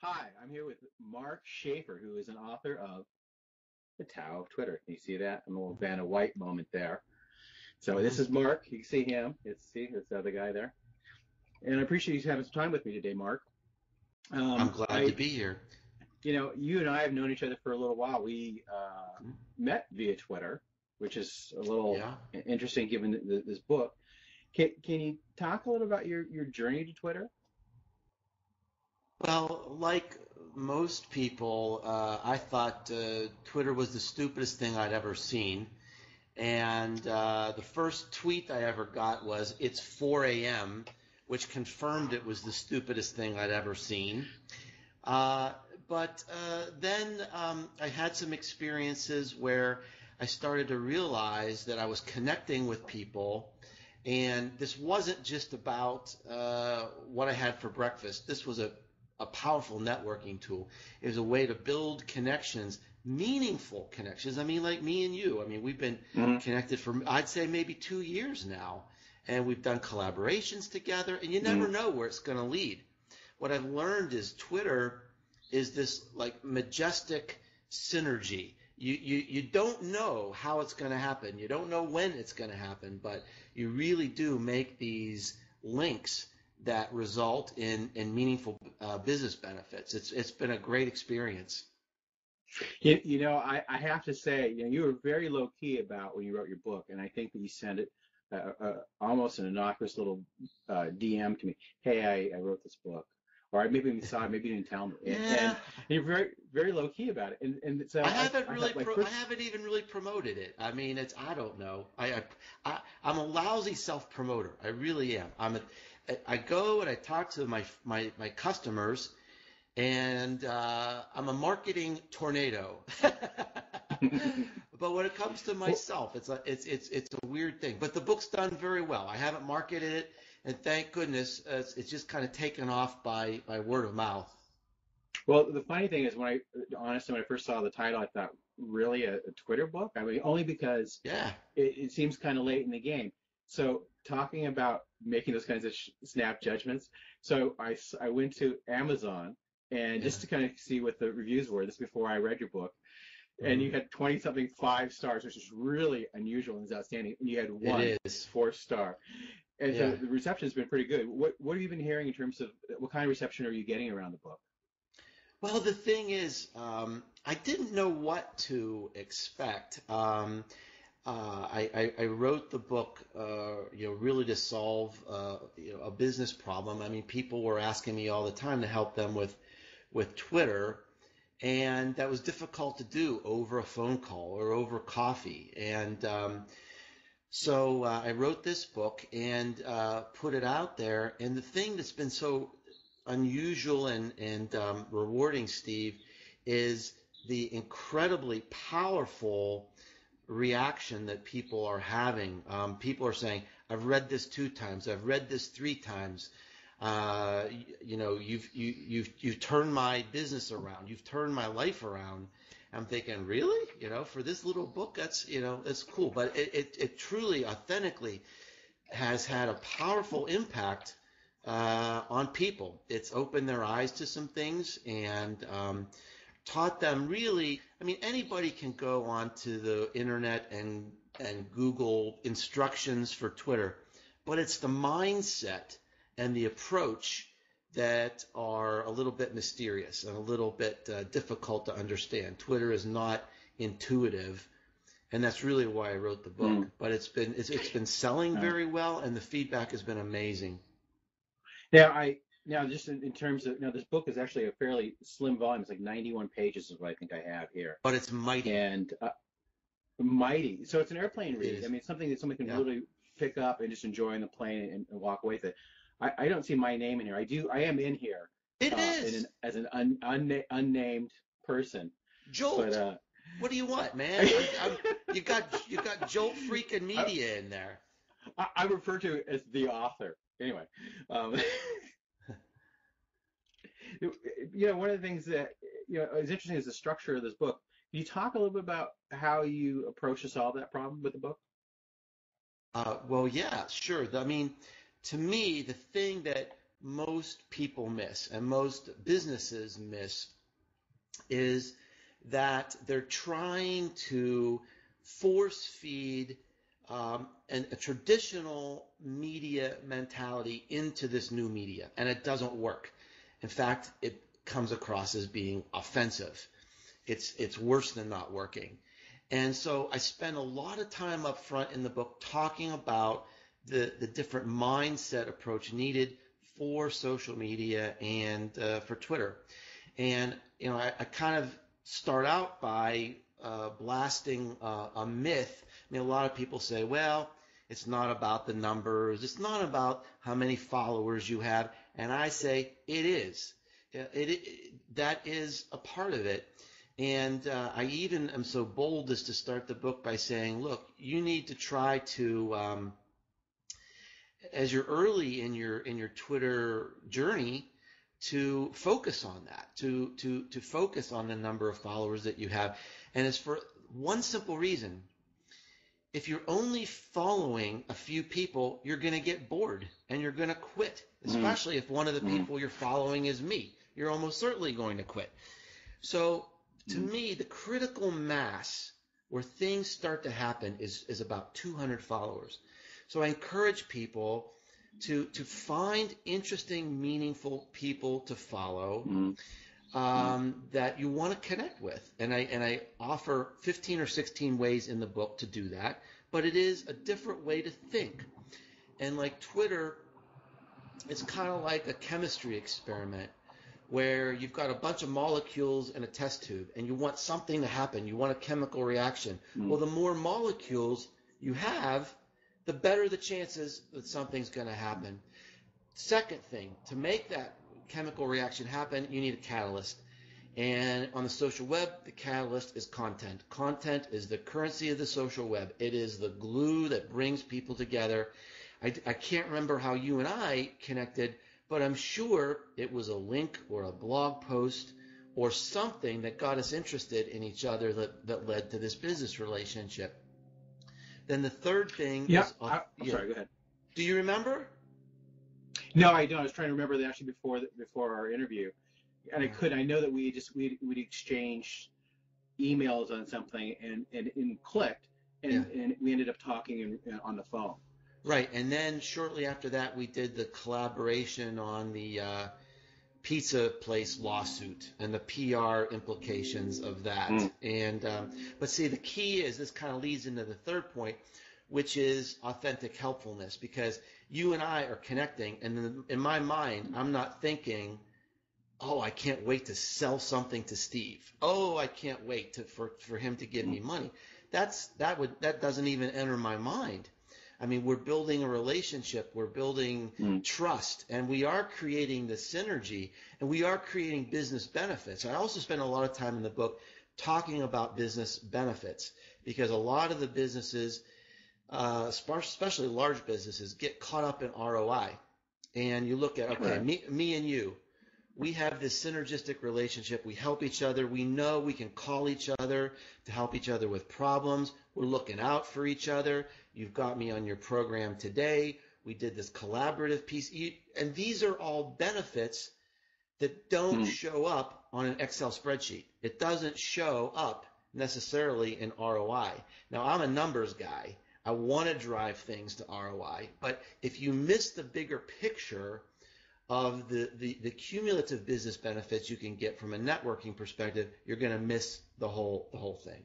Hi, I'm here with Mark Schaefer, who is an author of The Tao of Twitter. Can you see that? I'm a little Vanna White moment there. So this is hmm Mark. You can see him. It's the other guy there. And I appreciate you having some time with me today, Mark. I'm glad to I, be here. you and I have known each other for a little while. We met via Twitter, which is a little Yeah. interesting given this book. Can you talk a little about your journey to Twitter? Well, like most people, I thought Twitter was the stupidest thing I'd ever seen. And the first tweet I ever got was, "It's 4 a.m.," which confirmed it was the stupidest thing I'd ever seen. Uh, but then I had some experiences where I started to realize that I was connecting with people, and this wasn't just about what I had for breakfast. This was a powerful networking tool. It was a way to build connections, meaningful connections. I mean, like me and you. I mean, we've been Hmm. connected for, I'd say, maybe 2 years now, and we've done collaborations together, and you never Hmm. know where it's going to lead. What I've learned is Twitter is this like majestic synergy. You don't know how it's going to happen. You don't know when it's going to happen, but you really do make these links that result in meaningful business benefits. It's been a great experience. I have to say, you were very low key about when you wrote your book, and I think that you sent it almost an innocuous little DM to me. Hey, I wrote this book, or maybe you saw it, maybe you didn't tell me, and Yeah, you're very very low key about it. And so I thought my I first. haven't even really promoted it. I mean, it's I don't know. I'm a lousy self promoter. I really am. I go and I talk to my customers, and I'm a marketing tornado. But when it comes to Well, myself, it's a weird thing. But the book's done very well. I haven't marketed it, and thank goodness it's just kind of taken off by word of mouth. well, the funny thing is, honestly, when I first saw the title, I thought, really a Twitter book? I mean, only because Yeah, it seems kind of late in the game. So talking about making those kinds of snap judgments, so I went to Amazon and yeah. just to kind of see what the reviews were. This before I read your book, and you hmm had 20 something 5 stars, which is really unusual and is outstanding, and you had It one is. 4 star, and so Yeah. the reception has been pretty good. What have you been hearing in terms of what kind of reception are you getting around the book? Well, the thing is, I didn't know what to expect. I wrote the book, really to solve, a business problem. I mean, people were asking me all the time to help them with Twitter, and that was difficult to do over a phone call or over coffee. And so I wrote this book and put it out there. And the thing that's been so unusual and rewarding, Steve, is the incredibly powerful reaction that people are having. People are saying, "I've read this 2 times. I've read this 3 times. You've turned my business around. You've turned my life around." I'm thinking, really? For this little book, that's cool. But it truly, authentically has had a powerful impact on people. It's opened their eyes to some things and taught them really. I mean, anybody can go onto the internet and Google instructions for Twitter, but it's the mindset and the approach that are a little bit mysterious and a little bit difficult to understand. Twitter is not intuitive, and that's really why I wrote the book. Mm. But it's been selling Uh, very well, and the feedback has been amazing. now now just in terms of this book is actually a fairly slim volume. It's like 91 pages is what I think I have here, But it's mighty. and mighty. So it's an airplane It read. I is. mean, it's something that someone can Yeah. really pick up and just enjoy on the plane and walk away with it. I don't see my name in here. I do. I am in here It is. as an unnamed person, but Jolt. What do you want, man? You got Jolt freaking I, media in there. I refer to it as the author. Anyway, um, one of the things that is interesting is the structure of this book. Can you talk a little bit about how you approach to solve that problem with the book? Well, yeah, sure. I mean, to me, the thing that most people miss and most businesses miss is that they're trying to force feed a traditional media mentality into this new media, and it doesn't work. In fact, it comes across as being offensive. It's worse than not working. And so I spend a lot of time up front in the book talking about the different mindset approach needed for social media and for Twitter. And I kind of start out by blasting a myth. I mean, a lot of people say, well, it's not about the numbers, it's not about how many followers you have, and I say it is. That is a part of it. And I even am so bold as to start the book by saying, look, you need to try to, as you're early in your Twitter journey, to focus on that, to focus on the number of followers that you have. And it's for one simple reason. If you're only following a few people, you're going to get bored and you're going to quit, especially if one of the people you're following is me. You're almost certainly going to quit. So to me, the critical mass where things start to happen is about 200 followers. So I encourage people to find interesting, meaningful people to follow that you want to connect with. And I offer 15 or 16 ways in the book to do that, but it is a different way to think. And like Twitter, it's kind of like a chemistry experiment where you've got a bunch of molecules in a test tube and you want something to happen. You want a chemical reaction. Well, the more molecules you have, the better the chances that something's going to happen. Second thing, to make that chemical reaction happen, you need a catalyst. And on the social web, the catalyst is content. Content is the currency of the social web. It is the glue that brings people together. I can't remember how you and I connected, but I'm sure it was a link or a blog post or something that got us interested in each other that led to this business relationship. Then the third thing is... I'm sorry, go ahead. Do you remember? No, I don't. I was trying to remember that actually before our interview. And I know that we'd exchanged emails on something and clicked, and we ended up talking on the phone. Right, and then shortly after that, we did the collaboration on the pizza place lawsuit and the PR implications of that. And but see, the key is, this kind of leads into the third point, which is authentic helpfulness, because you and I are connecting, and in my mind, I'm not thinking, oh, I can't wait to sell something to Steve. Oh, I can't wait for him to give me money. That doesn't even enter my mind. I mean, we're building a relationship, we're building trust, and we are creating the synergy, and we are creating business benefits. I also spend a lot of time in the book talking about business benefits, because a lot of the businesses, especially large businesses, get caught up in ROI. And you look at, okay, me and you, we have this synergistic relationship. We help each other. We know we can call each other to help each other with problems. We're looking out for each other. You've got me on your program today. We did this collaborative piece. And these are all benefits that don't show up on an Excel spreadsheet. It doesn't show up necessarily in ROI. Now, I'm a numbers guy. I want to drive things to ROI. But if you miss the bigger picture of the cumulative business benefits you can get from a networking perspective, you're going to miss the whole thing.